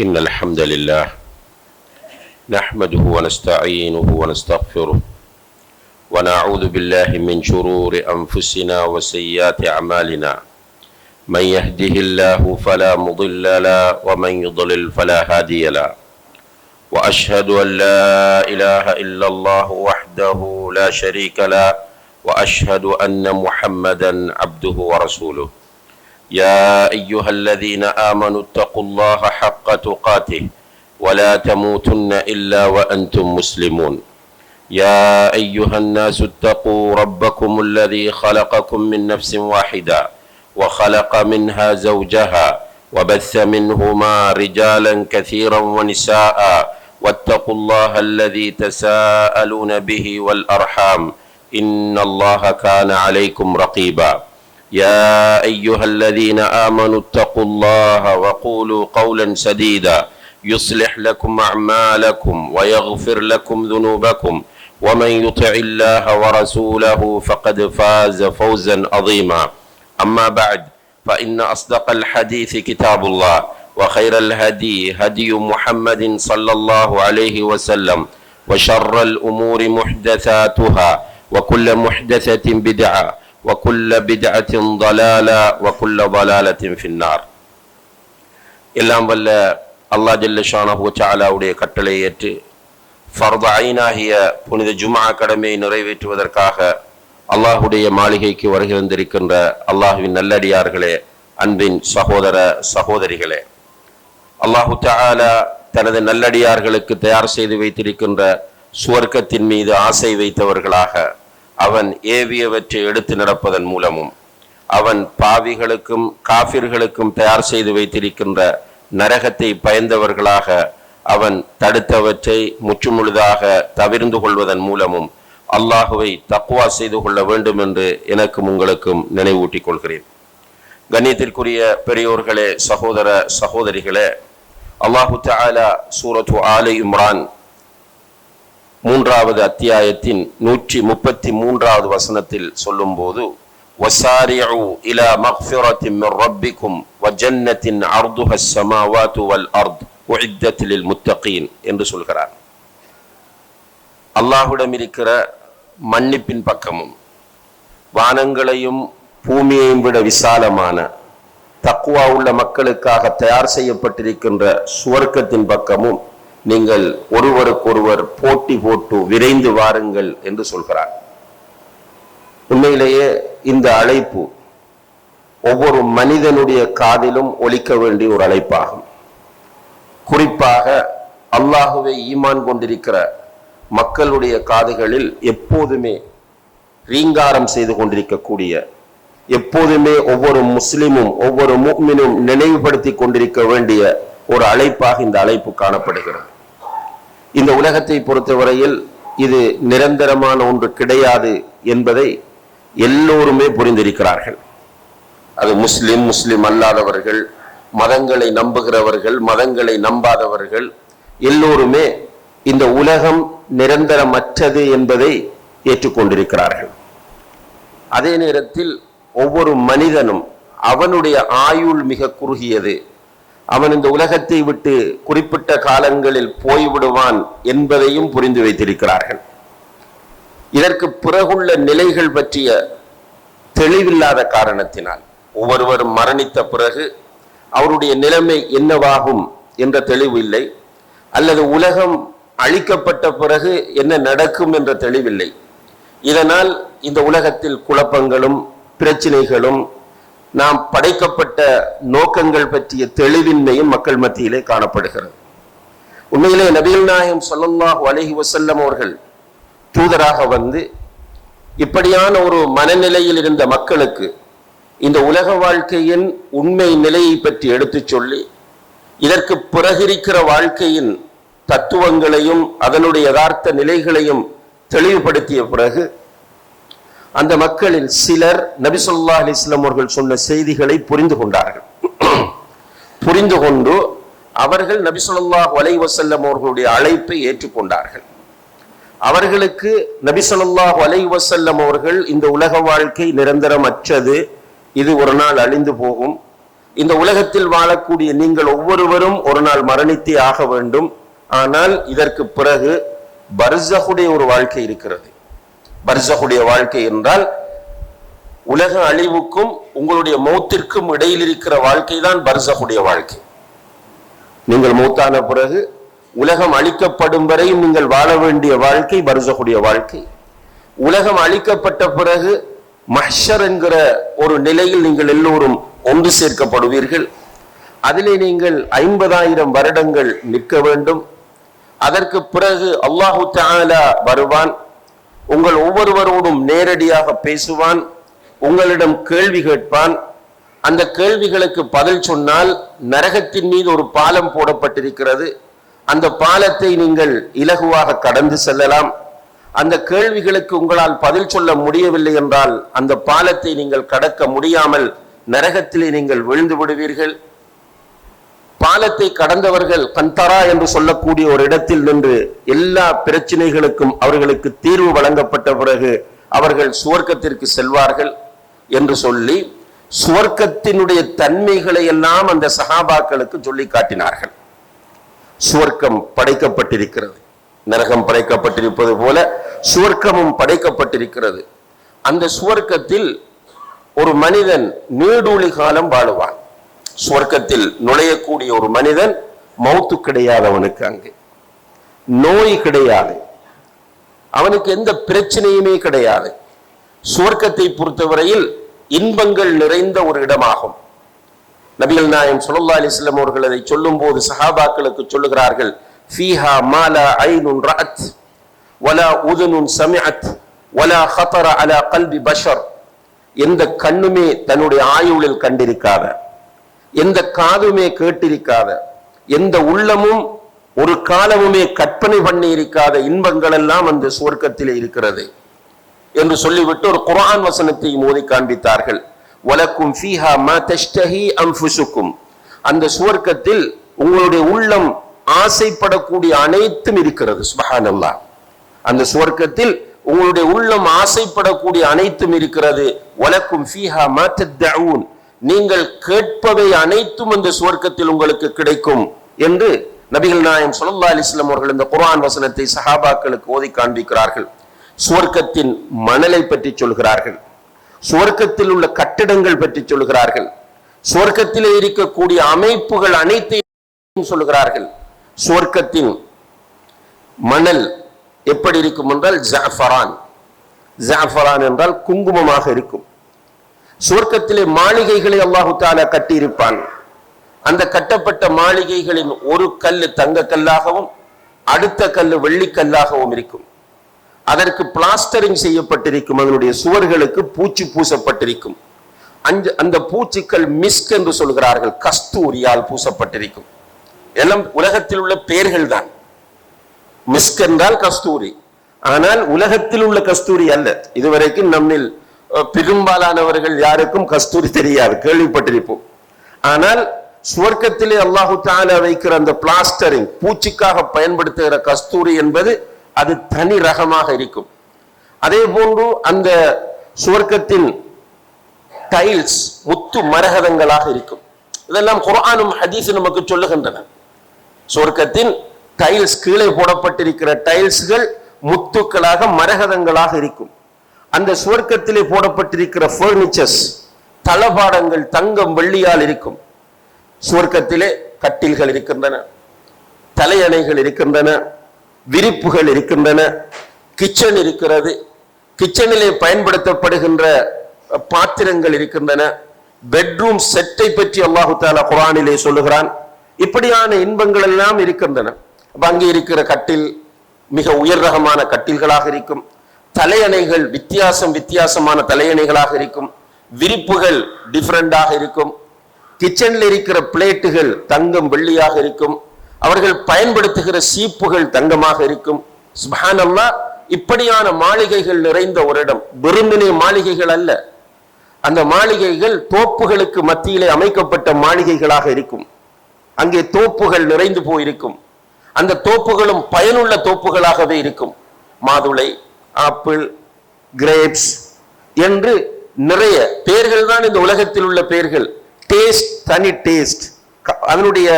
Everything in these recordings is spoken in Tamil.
إن الحمد لله نحمده ونستعينه ونستغفره ونعوذ بالله من شرور أنفسنا وسيئات أعمالنا من يهده الله فلا مضل له ومن يضلل فلا هادي له وأشهد أن لا إله إلا الله وحده لا شريك له وأشهد أن محمدا عبده ورسوله يا أيها الذين آمنوا اتقوا الله حق تقاته ولا تموتن إلا وأنتم مسلمون يا أيها الناس اتقوا ربكم الذي خلقكم من نفس واحدة وخلق منها زوجها وبث منهما رجالا كثيرا ونساء واتقوا الله الذي تساءلون به والأرحام إن الله كان عليكم رقيبا يا أيها الذين آمنوا اتقوا الله وقولوا قولا سديدا يصلح لكم أعمالكم ويغفر لكم ذنوبكم ومن يطع الله ورسوله فقد فاز فوزا عظيما أما بعد فإن أصدق الحديث كتاب الله وخير الهدي هدي محمد صلى الله عليه وسلم وشر الأمور محدثاتها وكل محدثة بدعة وكل بدعة ضلالة وكل ضلالة في النار. எல்லாம் வல்ல அல்லாஹ் ஜல்ல ஷானஹு வ தஆலாவுடைய கட்டளை ஏற்று ஃபர்து ஐனாகிய புனித ஜும்ஆ கடமையை நிறைவேற்றுவதற்காக அல்லாஹுடைய மாளிகைக்கு வருகை வந்திருக்கின்ற அல்லாஹுவின் நல்லடியார்களே, அன்பின் சகோதர சகோதரிகளே, அல்லாஹு தஆலா தனது நல்லடியார்களுக்கு தயார் செய்து வைத்திருக்கின்ற சுவர்க்கத்தின் மீது ஆசை வைத்தவர்களாக அவன் ஏவியவற்றை எடுத்து நடப்பதன் மூலமும் அவன் பாவிகளுக்கும் காஃபிர்களுக்கும் தயார் செய்து வைத்திருக்கின்ற நரகத்தை பயந்தவர்களாக அவன் தடுத்தவற்றை முற்றுமுழுதாக தவிர்ந்து கொள்வதன் மூலமும் அல்லாஹுவை தக்வா செய்து கொள்ள வேண்டும் என்று எனக்கும் உங்களுக்கும் நினைவூட்டிக் கொள்கிறேன். கண்ணியத்திற்குரிய பெரியோர்களே, சகோதர சகோதரிகளே, அல்லாஹு தஆலா சூரத்து ஆல இம்ரான் 3வது அத்தியாயத்தின் 133வது வசனத்தில் சொல்லும் போது வஸாரிஉ இலா மக்ஃபிரத்தின் மின் ரப்பிக்கும் வஜன்னத்தின் அர்துஹா ஸமாவாத்து வல் அர்த் உஇத்தத் லில் முத்தகீன் என்று சொல்கிறார். அல்லாஹ்விடம் இருக்கிற மன்னிப்பின் பக்கமும் வானங்களையும் பூமியையும் விட விசாலமான தக்வா உள்ள மக்களுக்காக தயார் செய்யப்பட்டிருக்கின்ற சுவர்க்கத்தின் பக்கமும் நீங்கள் ஒருவருக்கொருவர் போட்டி போட்டு விரைந்து வாருங்கள் என்று சொல்கிறார். உண்மையிலேயே இந்த அழைப்பு ஒவ்வொரு மனிதனுடைய காதிலும் ஒலிக்க வேண்டிய ஒரு அழைப்பாகும். குறிப்பாக அல்லாஹுவை ஈமான் கொண்டிருக்கிற மக்களுடைய காதுகளில் எப்போதுமே ரீங்காரம் செய்து கொண்டிருக்கக்கூடிய, எப்போதுமே ஒவ்வொரு முஸ்லிமும் ஒவ்வொரு முஃமினும் நினைவுபடுத்தி கொண்டிருக்க வேண்டிய ஒரு அழைப்பாக இந்த அழைப்பு காணப்படுகிறது. இந்த உலகத்தை பொறுத்தவரையில் இது நிரந்தரமான ஒன்று கிடையாது என்பதை எல்லோருமே புரிந்திருக்கிறார்கள். அது முஸ்லிம் அல்லாதவர்கள், மதங்களை நம்புகிறவர்கள், மதங்களை நம்பாதவர்கள் எல்லோருமே இந்த உலகம் நிரந்தரமற்றது என்பதை ஏற்றுக்கொண்டிருக்கிறார்கள். அதே நேரத்தில் ஒவ்வொரு மனிதனும் அவனுடைய ஆயுள் மிக குறுகியது, அவன் இந்த உலகத்தை விட்டு குறிப்பிட்ட காலங்களில் போய்விடுவான் என்பதையும் புரிந்து வைத்திருக்கிறார்கள். இதற்கு பிறகுள்ள நிலைகள் பற்றிய தெளிவில்லாத காரணத்தினால் ஒவ்வொருவரும் மரணித்த பிறகு அவருடைய நிலைமை என்னவாகும் என்ற தெளிவு இல்லை, அல்லது உலகம் அழிக்கப்பட்ட பிறகு என்ன நடக்கும் என்ற தெளிவில்லை. இதனால் இந்த உலகத்தில் குழப்பங்களும் பிரச்சனைகளும் நாம் படைக்கப்பட்ட நோக்கங்கள் பற்றிய தெளிவின்மையும் மக்கள் மத்தியிலே காணப்படுகிறது. உண்மையிலே நபிகள் நாயகம் ஸல்லல்லாஹு அலைஹி வஸல்லம் அவர்கள் தூதராக வந்து இப்படியான ஒரு மனநிலையில் இருந்த மக்களுக்கு இந்த உலக வாழ்க்கையின் உண்மை நிலையை பற்றி எடுத்துச் சொல்லி இதற்கு பிறகிருக்கிற வாழ்க்கையின் தத்துவங்களையும் அதனுடைய யதார்த்த நிலைகளையும் தெளிவுபடுத்திய பிறகு அந்த மக்களில் சிலர் நபி ஸல்லல்லாஹு அலைஹி வஸல்லம் அவர்கள் சொன்ன செய்திகளை புரிந்து கொண்டார்கள். புரிந்து கொண்டு அவர்கள் நபி ஸல்லல்லாஹு அலைஹி வஸல்லம் அவர்களுடைய அழைப்பை ஏற்றுக்கொண்டார்கள். அவர்களுக்கு நபி ஸல்லல்லாஹு அலைஹி வஸல்லம் அவர்கள் இந்த உலக வாழ்க்கை நிரந்தரமற்றது, இது ஒரு நாள் அழிந்து போகும், இந்த உலகத்தில் வாழக்கூடிய நீங்கள் ஒவ்வொருவரும் ஒரு நாள் மரணித்தே ஆக வேண்டும். ஆனால் இதற்கு பிறகு பர்ஸகுடைய ஒரு வாழ்க்கை இருக்கிறது. பர்ஸகுடைய வாழ்க்கை என்றால் உலக அழிவுக்கும் உங்களுடைய மௌத்திற்கும் இடையில் இருக்கிற வாழ்க்கை தான் பர்ஸகுடைய வாழ்க்கை. நீங்கள் மௌத்தான பிறகு உலகம் அழிக்கப்படும் வரையும் நீங்கள் வாழ வேண்டிய வாழ்க்கை பர்ஸகுடைய வாழ்க்கை. உலகம் அழிக்கப்பட்ட பிறகு மஹ்ஷர் என்கிற ஒரு நிலையில் நீங்கள் எல்லோரும் ஒன்று சேர்க்கப்படுவீர்கள். அதிலே நீங்கள் 50,000 வருடங்கள் நிற்க வேண்டும். அதற்கு பிறகு அல்லாஹு தஆலா வருவான், உங்கள் ஒவ்வொருவரோடும் நேரடியாக பேசுவான், உங்களிடம் கேள்வி கேட்பான். அந்த கேள்விகளுக்கு பதில் சொன்னால் நரகத்தின் மீது ஒரு பாலம் போடப்பட்டிருக்கிறது. அந்த பாலத்தை நீங்கள் இலகுவாக கடந்து செல்லலாம். அந்த கேள்விகளுக்கு உங்களால் பதில் சொல்ல முடியவில்லை என்றால் அந்த பாலத்தை நீங்கள் கடக்க முடியாமல் நரகத்திலே நீங்கள் விழுந்து விடுவீர்கள். பாலத்தை கடந்தவர்கள் கந்தரா என்று சொல்லக்கூடிய ஒரு இடத்தில் நின்று எல்லா பிரச்சனைகளுக்கும் அவர்களுக்கு தீர்வு வழங்கப்பட்ட பிறகு அவர்கள் சுவர்க்கத்திற்கு செல்வார்கள் என்று சொல்லி சுவர்க்கத்தினுடைய தன்மைகளை எல்லாம் அந்த சஹாபாக்களுக்கு சொல்லி காட்டினார்கள். சுவர்க்கம் படைக்கப்பட்டிருக்கிறது, நரகம் படைக்கப்பட்டிருப்பது போல சுவர்க்கமும் படைக்கப்பட்டிருக்கிறது. அந்த சுவர்க்கத்தில் ஒரு மனிதன் நீடூழி காலம் வாழுவான். சுவர்க்கத்தில் நுழையக்கூடிய ஒரு மனிதன் மௌத்து கிடையாது, அவனுக்கு அங்கு நோய் கிடையாது, அவனுக்கு எந்த பிரச்சனையுமே கிடையாது. சுவர்க்கத்தை பொறுத்தவரையில் இன்பங்கள் நிறைந்த ஒரு இடமாகும். நபிகள் நாயகம் ஸல்லல்லாஹு அலைஹி வஸல்லம் அவர்கள் அதை சொல்லும் போது சஹாபாக்களுக்கு சொல்லுகிறார்கள், ஃபீஹா மா லா ஐனுன் ரஅத் வலா உதுனுன் சமிஅத் வலா خطر على قلب بشر. எந்த கண்ணுமே தன்னுடைய ஆயுளில் கண்டிருக்காத, எந்த காதுமே கேட்டிருக்காத, எந்த உள்ளமும் ஒரு காலமுமே கற்பனை பண்ணி இருக்காத இன்பங்கள் எல்லாம் அந்த சுவர்க்கத்திலே இருக்கிறது என்று சொல்லிவிட்டு ஒரு குர்ஆன் வசனத்தை மோதி காண்பித்தார்கள். வலக்கும் ஃபீஹா மா தஷ்தஹி அன்ஃபுசுக்கும். அந்த சுவர்க்கத்தில் உங்களுடைய உள்ளம் ஆசைப்படக்கூடிய அனைத்தும் இருக்கிறது. சுப்ஹானல்லாஹ். அந்த சுவர்க்கத்தில் உங்களுடைய உள்ளம் ஆசைப்படக்கூடிய அனைத்தும் இருக்கிறது. வலக்கும் ஃபீஹா மா தத்ஊன். நீங்கள் கேட்பவை அனைத்தும் அந்த சுவர்க்கத்தில் உங்களுக்கு கிடைக்கும் என்று நபிகள் நாயகம் ஸல்லல்லாஹு அலைஹி வஸல்லம் அவர்கள் இந்த குர்ஆன் வசனத்தை சஹாபாக்களுக்கு ஓதி காண்பிக்கிறார்கள். சுவர்க்கத்தின் மணலை பற்றி சொல்கிறார்கள், சுவர்க்கத்தில் உள்ள கட்டிடங்கள் பற்றி சொல்கிறார்கள், சுவர்க்கத்திலே இருக்கக்கூடிய அமைப்புகள் அனைத்தையும் சொல்கிறார்கள். சுவர்க்கத்தின் மணல் எப்படி இருக்கும் என்றால் ஜஅஃபரான். ஜஅஃபரான் என்றால் குங்குமமாக இருக்கும். சுவர்க்கத்திலே மாளிகைகளை அல்லாஹு தஆலா கட்டியிருப்பான். அந்த கட்டப்பட்ட மாளிகைகளின் ஒரு கல்லு தங்க கல்லாகவும் அடுத்த கல்லு வெள்ளிக்கல்லாகவும் இருக்கும். அதற்கு பிளாஸ்டரிங் செய்யப்பட்டிருக்கும். அதனுடைய சுவர்களுக்கு பூச்சி பூசப்பட்டிருக்கும். அந்த பூச்சிகள் மிஸ்க் என்று சொல்கிறார்கள், கஸ்தூரியால் பூசப்பட்டிருக்கும். எல்லாம் உலகத்தில் உள்ள பெயர்கள் தான். மிஸ்க் என்றால் கஸ்தூரி, ஆனால் உலகத்தில் உள்ள கஸ்தூரி அல்ல. இதுவரைக்கும் நம்மில் பெரும்பாலானவர்கள் யாருக்கும் கஸ்தூரி தெரியாது, கேள்விப்பட்டிருப்போம். ஆனால் சுவர்க்கத்திலே அல்லாஹு தஆலா வைக்கிற அந்த பிளாஸ்டரிங், பூச்சிக்காக பயன்படுத்துகிற கஸ்தூரி என்பது அது தனி ரகமாக இருக்கும். அதே போன்று அந்த சுவர்க்கத்தின் டைல்ஸ் முத்து மரகதங்களாக இருக்கும். இதெல்லாம் குர்ஆனும் ஹதீஸும் நமக்கு சொல்லுகின்றன. சுவர்க்கத்தின் டைல்ஸ், கீழே போடப்பட்டிருக்கிற டைல்ஸ்கள் முத்துக்களாக மரகதங்களாக இருக்கும். அந்த சுவர்க்கத்திலே போடப்பட்டிருக்கிற பர்னிச்சர்ஸ், தளபாடங்கள் தங்கம் வெள்ளியால் இருக்கும். சுவர்க்கத்திலே கட்டில்கள் இருக்கின்றன, தலையணைகள் இருக்கின்றன, விரிப்புகள் இருக்கின்றன, கிச்சன் இருக்கிறது, கிச்சனிலே பயன்படுத்தப்படுகின்ற பாத்திரங்கள் இருக்கின்றன, பெட்ரூம் செட்டை பற்றி அல்லாஹு தஆலா குர்ஆனிலே சொல்லுகிறான். இப்படியான இன்பங்கள் எல்லாம் இருக்கின்றன. அங்கே இருக்கிற கட்டில் மிக உயர் ரகமான கட்டில்களாக இருக்கும், தலையணைகள் வித்தியாசமான தலையணைகளாக இருக்கும், விரிப்புகள் டிஃபரெண்டாக இருக்கும், கிச்சனில் இருக்கிற பிளேட்டுகள் தங்கம் வெள்ளியாக இருக்கும், அவர்கள் பயன்படுத்துகிற சீப்புகள் தங்கமாக இருக்கும். சுப்ஹானல்லாஹ். இப்படியான மாளிகைகள் நிறைந்த ஒரு இடம். வெறுமனே மாளிகைகள் அல்ல, அந்த மாளிகைகள் தோப்புகளுக்கு மத்தியிலே அமைக்கப்பட்ட மாளிகைகளாக இருக்கும். அங்கே தோப்புகள் நிறைந்து போயிருக்கும். அந்த தோப்புகளும் பயனுள்ள தோப்புகளாகவே இருக்கும். மாதுளை, ஆப்பிள், கிரேப்ஸ் என்று நிறைய பெயர்கள் தான் இந்த உலகத்தில் உள்ள பெயர்கள். டேஸ்ட் தனி டேஸ்ட், அதனுடைய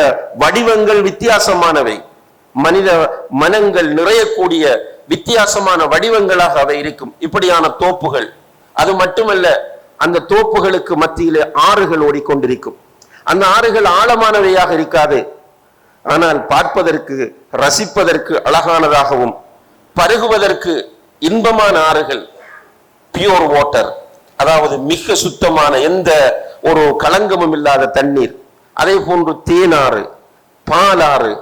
வடிவங்கள் வித்தியாசமானவை, மனித மனங்கள் நிறையக்கூடிய வித்தியாசமான வடிவங்களாக அவை இருக்கும். இப்படியான தோப்புகள். அது மட்டுமல்ல, அந்த தோப்புகளுக்கு மத்தியிலே ஆறுகள் ஓடிக்கொண்டிருக்கும். அந்த ஆறுகள் ஆழமானவையாக இருக்காது, ஆனால் பார்ப்பதற்கு ரசிப்பதற்கு அழகானதாகவும் பருகுவதற்கு இன்பமான ஆறுகள். பியூர் வாட்டர், அதாவது மிக சுத்தமான எந்த ஒரு களங்கமும் இல்லாத தண்ணீர். அதே போன்று தேனாறு, பாலாறு,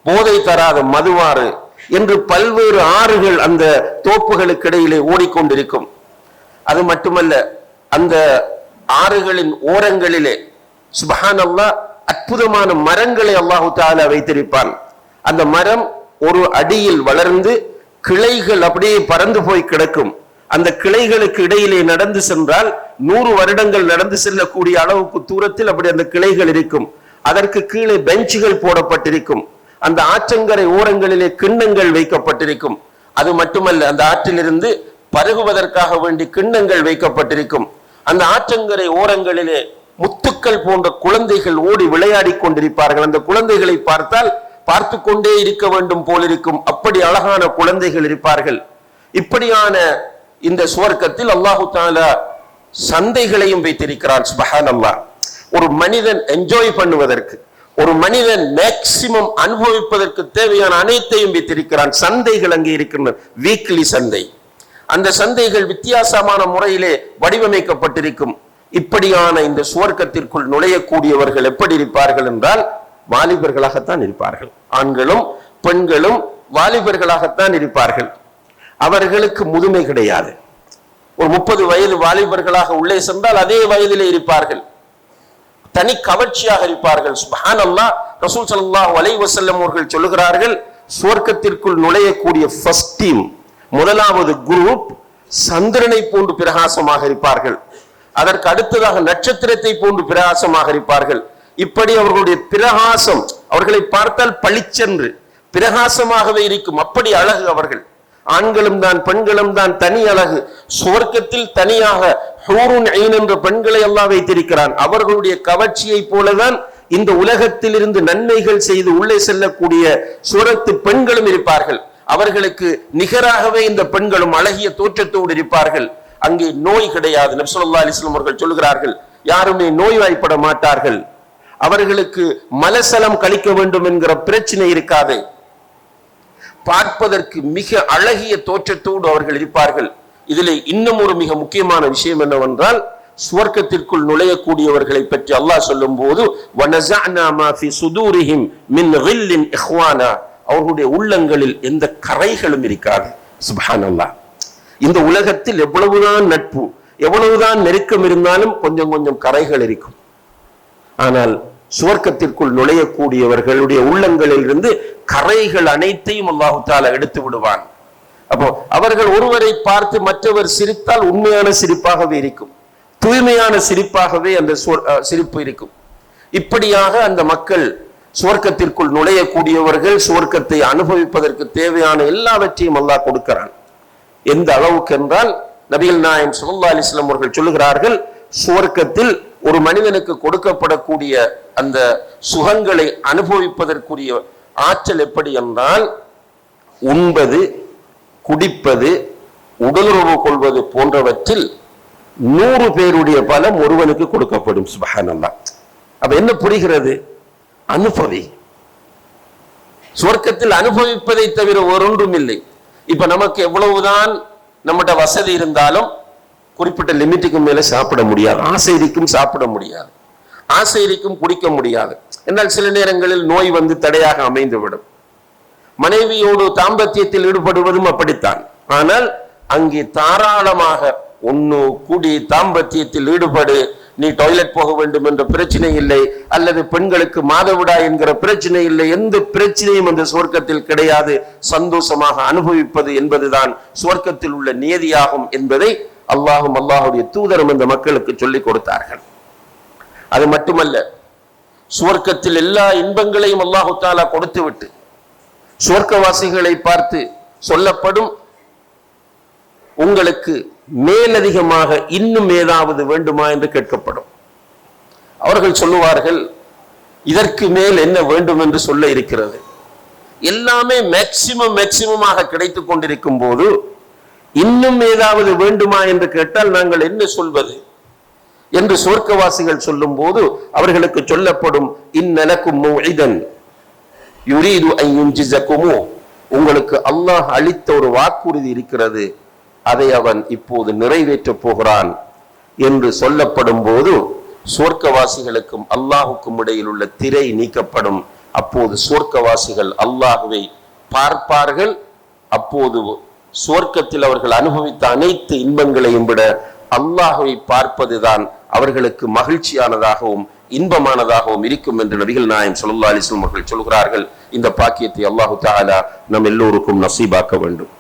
போதை தராத மதுவாறு என்று பல்வேறு ஆறுகள் அந்த தோப்புகளுக்கு இடையிலே ஓடிக்கொண்டிருக்கும். அது மட்டுமல்ல, அந்த ஆறுகளின் ஓரங்களிலே சுப்ஹானல்லாஹ் அற்புதமான மரங்களை அல்லாஹு தஆலா வைத்திருப்பான். அந்த மரம் ஒரு அடியில் வளர்ந்து கிளைகள் அப்படியே பறந்து போய் கிடக்கும். அந்த கிளைகளுக்கு இடையிலே நடந்து சென்றால் 100 வருடங்கள் நடந்து செல்லக்கூடிய அளவுக்கு தூரத்தில் அப்படி அந்த கிளைகள் இருக்கும். அதற்கு கீழே பெஞ்சுகள் போடப்பட்டிருக்கும். அந்த ஆற்றங்கரை ஓரங்களிலே கிண்ணங்கள் வைக்கப்பட்டிருக்கும். அது மட்டுமல்ல, அந்த ஆற்றிலிருந்து பருகுவதற்காக வேண்டி கிண்ணங்கள் வைக்கப்பட்டிருக்கும். அந்த ஆற்றங்கரை ஓரங்களிலே முத்துக்கள் போன்ற குழந்தைகள் ஓடி விளையாடி கொண்டிருப்பார்கள். அந்த குழந்தைகளை பார்த்தால் பார்த்து கொண்டே இருக்க வேண்டும் போலிருக்கும், அப்படி அழகான குழந்தைகள் இருப்பார்கள். இப்படியான இந்த சுவர்க்கத்தில் அல்லாஹு தஆலா சந்தைகளையும் வைத்திருக்கிறான். சுப்ஹானல்லாஹ். ஒரு மனிதன் என்ஜாய் பண்ணுவதற்கு, ஒரு மனிதன் மேக்சிமம் அனுபவிப்பதற்கு தேவையான அனைத்தையும் வைத்திருக்கிறான். சந்தைகள் அங்கே இருக்கின்றன, வீக்லி சந்தை. அந்த சந்தைகள் வித்தியாசமான முறையிலே வடிவமைக்கப்பட்டிருக்கும். இப்படியான இந்த சுவர்க்கத்திற்குள் நுழையக்கூடியவர்கள் எப்படி இருப்பார்கள் என்றால் வாலிபர்களாகத்தான் இருப்பார்கள். ஆண்களும் பெண்களும் வாலிபர்களாகத்தான் இருப்பார்கள். அவர்களுக்கு முதுமை கிடையாது. ஒரு 30 வயது வாலிபர்களாக உள்ளே சென்றால் அதே வயதிலே இருப்பார்கள். தனி கவர்ச்சியாக இருப்பார்கள். சுப்ஹானல்லாஹ். ரசூல் ஸல்லல்லாஹு அலைஹி வஸல்லம் அவர்கள் சொல்லுகிறார்கள், சுவர்க்கத்திற்குள் நுழையக்கூடிய ஃபர்ஸ்ட் டீம், முதலாவது குரூப் சந்திரனை போன்று பிரகாசமாக இருப்பார்கள். அதற்கு அடுத்ததாக நட்சத்திரத்தை போன்று பிரகாசமாக இருப்பார்கள். இப்படி அவர்களுடைய பிரகாசம், அவர்களை பார்த்தால் பளிச்சென்று பிரகாசமாகவே இருக்கும். அப்படி அழகு அவர்கள். ஆண்களும் தான் பெண்களும் தான் தனி அழகு. சுவர்க்கத்தில் தனியாக ஹூருன் ஐன் என்ற பெண்களை அல்லாஹ் வைத்திருக்கிறான். அவர்களுடைய கவர்ச்சியை போலதான் இந்த உலகத்தில் இருந்து நன்மைகள் செய்து உள்ளே செல்லக்கூடிய சூரத்து பெண்களும் இருப்பார்கள். அவர்களுக்கு நிகராகவே இந்த பெண்களும் அழகிய தோற்றத்தோடு இருப்பார்கள். அங்கே நோய் கிடையாது. நபி ஸல்லல்லாஹு அலைஹி வஸல்லம் அவர்கள் சொல்கிறார்கள், யாருமே நோய்வாய்ப்பட மாட்டார்கள். அவர்களுக்கு மலசலம் கழிக்க வேண்டும் என்கிற பிரச்சனை இருக்காது. பார்ப்பதற்கு மிக அழகிய தோற்றத்தோடு அவர்கள் இருப்பார்கள். இதிலே இன்னும் ஒரு மிக முக்கியமான விஷயம் என்னவென்றால், சுவர்க்கத்திற்குள் நுழையக்கூடியவர்களை பற்றி அல்லாஹ் சொல்லும் போது வனஸஅனா மா ஃபி சுதூரிஹிம் மின் கில்லின் இஹ்வானா, அவர்களுடைய உள்ளங்களில் எந்த கரைகளும் இருக்காது. சுப்ஹானல்லாஹ். இந்த உலகத்தில் எவ்வளவுதான் நட்பு, எவ்வளவுதான் நெருக்கம் இருந்தாலும் கொஞ்சம் கொஞ்சம் கரைகள் இருக்கும். ஆனால் சுவர்க்கத்திற்குள் நுழையக்கூடியவர்களுடைய உள்ளங்களில் இருந்து கரைகள் அனைத்தையும் அல்லாஹு தஆலா எடுத்து விடுவான். அப்போ அவர்கள் ஒருவரை பார்த்து மற்றவர் சிரித்தால் உண்மையான சிரிப்பாகவே இருக்கும், தூய்மையான சிரிப்பாகவே அந்த சிரிப்பு இருக்கும். இப்படியாக அந்த மக்கள் சுவர்க்கத்திற்குள் நுழையக்கூடியவர்கள் சுவர்க்கத்தை அனுபவிப்பதற்கு தேவையான எல்லாவற்றையும் அல்லாஹ் கொடுக்கிறான். எந்த அளவுக்கு என்றால், நபிகள் நாயகம் ஸல்லல்லாஹு அலைஹி வஸல்லம் அவர்கள் சொல்லுகிறார்கள், சுவர்க்கத்தில் ஒரு மனிதனுக்கு கொடுக்கப்படக்கூடிய அந்த சுகங்களை அனுபவிப்பதற்குரிய ஆற்றல் எப்படி என்றால், உண்பது, குடிப்பது, உடலுறவு கொள்வது போன்றவற்றில் 100 பேருடைய பலம் ஒருவனுக்கு கொடுக்கப்படும். சுப்ஹானல்லாஹ். அப்ப என்ன புரிகிறது? அனுபவி. சுவர்க்கத்தில் அனுபவிப்பதை தவிர ஒன்றும் இல்லை. இப்ப நமக்கு எவ்வளவுதான் நம்மகிட்ட வசதி இருந்தாலும் குறிப்பிட்ட லிமிட்டுக்கு மேல சாப்பிட முடியாது. ஆசை இருக்கும் சாப்பிட முடியாது, ஆசை இருக்கும் குடிக்க முடியாது. என்றால் சில நேரங்களில் நோய் வந்து தடையாக அமைந்துவிடும். மனைவியோடு தாம்பத்தியத்தில் ஈடுபடுவதும் அப்படித்தான். ஆனால் அங்கே தாராளமாக ஒன்னு கூடி தாம்பத்தியத்தில் ஈடுபடு, நீ டாய்லெட் போக வேண்டும் என்ற பிரச்சனை இல்லை, அல்லது பெண்களுக்கு மாதவிடா என்கிற பிரச்சனை இல்லை. எந்த பிரச்சனையும் அந்த சுவர்க்கத்தில் கிடையாது. சந்தோஷமாக அனுபவிப்பது என்பதுதான் சுவர்க்கத்தில் உள்ள நியதியாகும் என்பதை அல்லாஹும் அல்லாஹுடைய தூதரும் இந்த மக்களுக்கு சொல்லிக் கொடுத்தார்கள். அது மட்டுமல்ல, சுவர்க்கத்தில் எல்லா இன்பங்களையும் அல்லாஹு தஆலா கொடுத்து விட்டு சுவர்க்கவாசிகளை பார்த்து சொல்லப்படும், உங்களுக்கு மேலதிகமாக இன்னும் ஏதாவது வேண்டுமா என்று கேட்கப்படும். அவர்கள் சொல்லுவார்கள், இதற்கு மேல் என்ன வேண்டும் என்று சொல்ல இருக்கிறது? எல்லாமே மேக்சிமமாக கிடைத்துக் கொண்டிருக்கும் போது இன்னும் ஏதாவது வேண்டுமா என்று கேட்டால் நாங்கள் என்ன சொல்வது என்று சொர்க்கவாசிகள் சொல்லும் போது அவர்களுக்கு சொல்லப்படும், இன்னலக்கும் மௌஇதன் யுரீது அன் யுன்ஜிஸகுமு, உங்களுக்கு அல்லாஹ் அளித்த ஒரு வாக்குறுதி இருக்கிறது, அதை அவன் இப்போது நிறைவேற்றப் போகிறான் என்று சொல்லப்படும் போது சொர்க்கவாசிகளுக்கும் அல்லாஹுக்கும் இடையில் உள்ள திரை நீக்கப்படும். அப்போது சொர்க்கவாசிகள் அல்லாஹுவை பார்ப்பார்கள். அப்போது சொர்க்கத்தில் அவர்கள் அனுபவித்த அனைத்து இன்பங்களையும் விட அல்லாஹுவை பார்ப்பதுதான் அவர்களுக்கு மகிழ்ச்சியானதாகவும் இன்பமானதாகவும் இருக்கும் என்று நபிகள் நாயகம் ஸல்லல்லாஹு அலைஹி வஸல்லம் அவர்கள் சொல்கிறார்கள். இந்த பாக்கியத்தை அல்லாஹு தஆலா நம் எல்லோருக்கும் நசீபாக்க வேண்டும்.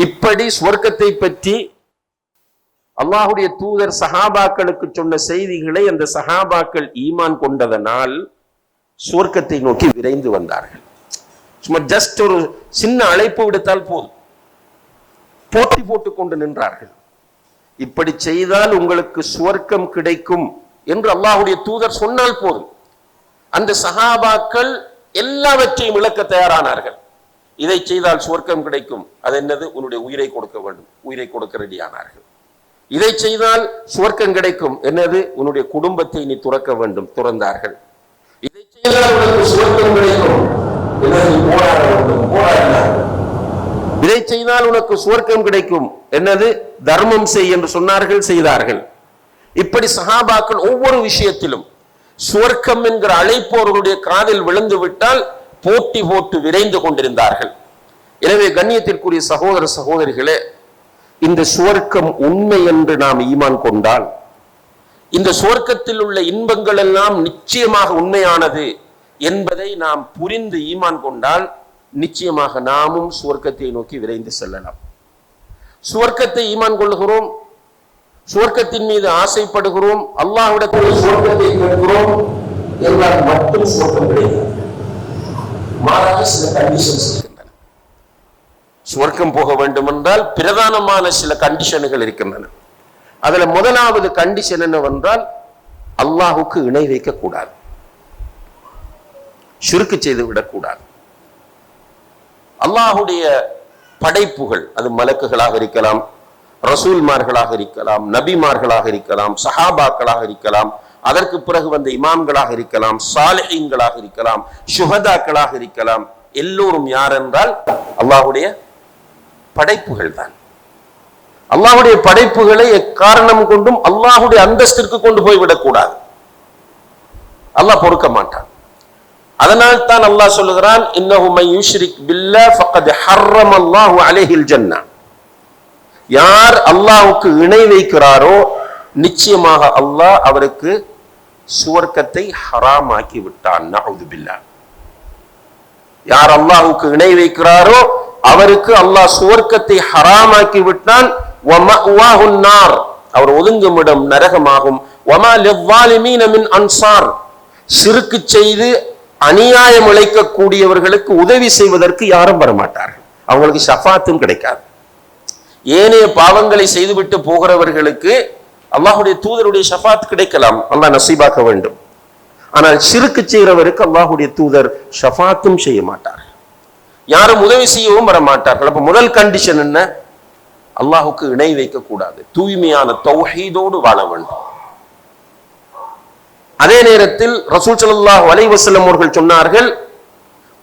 இப்படி சொர்க்கத்தை பற்றி அல்லாஹுடைய தூதர் சஹாபாக்களுக்கு சொன்ன செய்திகளை அந்த சஹாபாக்கள் ஈமான் கொண்டதனால் சொர்க்கத்தை நோக்கி விரைந்து வந்தார்கள். சும்மா ஜஸ்ட் ஒரு சின்ன அழைப்பு விடுத்தால் போதும், போட்டி போட்டுக் கொண்டு நின்றார்கள். இப்படி செய்தால் உங்களுக்கு சுவர்க்கம் கிடைக்கும் என்று அல்லாஹுடைய தூதர் சொன்னால் போதும், அந்த சஹாபாக்கள் எல்லாவற்றையும் இழக்க தயாரானார்கள். இதை செய்தால் சுவர்க்கம் கிடைக்கும், அது என்னது? உன்னுடைய உயிரை கொடுக்க வேண்டும், உயிரை கொடுக்க ரெடியானார்கள். இதை செய்தால் சுவர்க்கம் கிடைக்கும், என்னது? உன்னுடைய குடும்பத்தை நீ துறக்க வேண்டும், துறந்தார்கள். இதை செய்தால் உனக்கு சுவர்க்கம் கிடைக்கும், என்னது? போராட வேண்டும், போராடினார்கள். இதை செய்தால் உனக்கு சுவர்க்கம் கிடைக்கும், என்னது? தர்மம் செய் என்று சொன்னார்கள், செய்தார்கள். இப்படி சஹாபாக்கள் ஒவ்வொரு விஷயத்திலும் சுவர்க்கம் என்கிற அழைப்பு அவர்களுடைய காதில் விழுந்து விட்டால் போட்டி போட்டு விரைந்து கொண்டிருந்தார்கள். எனவே கண்ணியத்திற்குரிய சகோதர சகோதரிகளே, இந்த சுவர்க்கம் உண்மை என்று நாம் ஈமான் கொண்டால், இந்த சுவர்க்கத்தில் உள்ள இன்பங்கள் எல்லாம் நிச்சயமாக உண்மையானது என்பதை நாம் புரிந்து ஈமான் கொண்டால் நிச்சயமாக நாமும் சுவர்க்கத்தை நோக்கி விரைந்து செல்லலாம். சுவர்க்கத்தை ஈமான் கொள்ளுகிறோம், சுவர்க்கத்தின் மீது ஆசைப்படுகிறோம், அல்லாஹ்விடத்தில் சுவர்க்கத்தை கேட்கிறோம் என்றால் மட்டும் சுவர்க்கம் கிடையாது. மாறாக சில கண்டிஷன்ஸ் இருக்கின்றன. சுவர்க்கம் போக வேண்டும் என்றால் பிரதானமான சில கண்டிஷன்கள் இருக்கின்றன. அதுல முதலாவது கண்டிஷன் என்னவென்றால் அல்லாஹுக்கு இணை வைக்க கூடாது, ஷிர்க் செய்து விடக்கூடாது. அல்லாஹுடைய படைப்புகள், அது மலக்குகளாக இருக்கலாம், ரசூல்மார்களாக இருக்கலாம், நபிமார்களாக இருக்கலாம், சஹாபாக்களாக இருக்கலாம், அதற்கு பிறகு வந்த இமாம்களாக இருக்கலாம், சாலிஹீன்களாக இருக்கலாம், ஷுஹதாக்களாக இருக்கலாம். எல்லோரும் யார் என்றால் அல்லாஹுடைய படைப்புகள் தான். அல்லாஹுடைய படைப்புகளை எக்காரணம் கொண்டும் அல்லாஹுடைய அந்தஸ்திற்கு கொண்டு போய்விடக் கூடாது, அல்லாஹ் பொறுக்க மாட்டான். அதனால் தான் அல்லாஹ் சொல்லுகிறான், இன்னஹு மன் யுஷ்ரிக் பில்லாஹ் ஃபக்கத் ஹர்ரமல்லாஹு அலைஹில் ஜன்னah. யார் அல்லாஹ்வுக்கு இணை வைக்கிறாரோ நிச்சயமாக அல்லாஹ் அவருக்கு சுவர்க்கத்தை ஹராமாக்கி விட்டான். நஊது பில்லாஹ். யார் அல்லாஹ்வுக்கு இணை வைக்கிறாரோ அவருக்கு அல்லாஹ் சுவர்க்கத்தை ஹராமாக்கி விட்டான். வமஅவாஹுன் நார், அவர் ஒதுங்கும் இடம் நரகமாகும். வமா லிஸ்ஸாலிமீன மின் அன்சார், ஷிர்க் செய்து அநியாயம் இழைக்கக்கூடியவர்களுக்கு உதவி செய்வதற்கு யாரும் வரமாட்டார்கள், அவங்களுக்கு ஷஃபாத்தும் கிடைக்காது. ஏனைய பாவங்களை செய்துவிட்டு போகிறவர்களுக்கு அல்லாஹுடைய தூதருடைய ஷஃபாத் கிடைக்கலாம், அல்லாஹ் நசீபாக்க வேண்டும். ஆனால் ஷிர்க் செய்கிறவருக்கு அல்லாஹுடைய தூதர் ஷஃபாத்தும் செய்ய மாட்டார்கள், யாரும் உதவி செய்யவும் வரமாட்டார்கள். அப்ப முதல் கண்டிஷன் என்ன? அல்லாஹுக்கு இணை வைக்க கூடாது, தூய்மையான தௌஹீதோடு வாழ வேண்டும். அதே நேரத்தில் ரசூல் ஸல்லல்லாஹு அலைஹி வஸல்லம் அவர்கள் சொன்னார்கள்,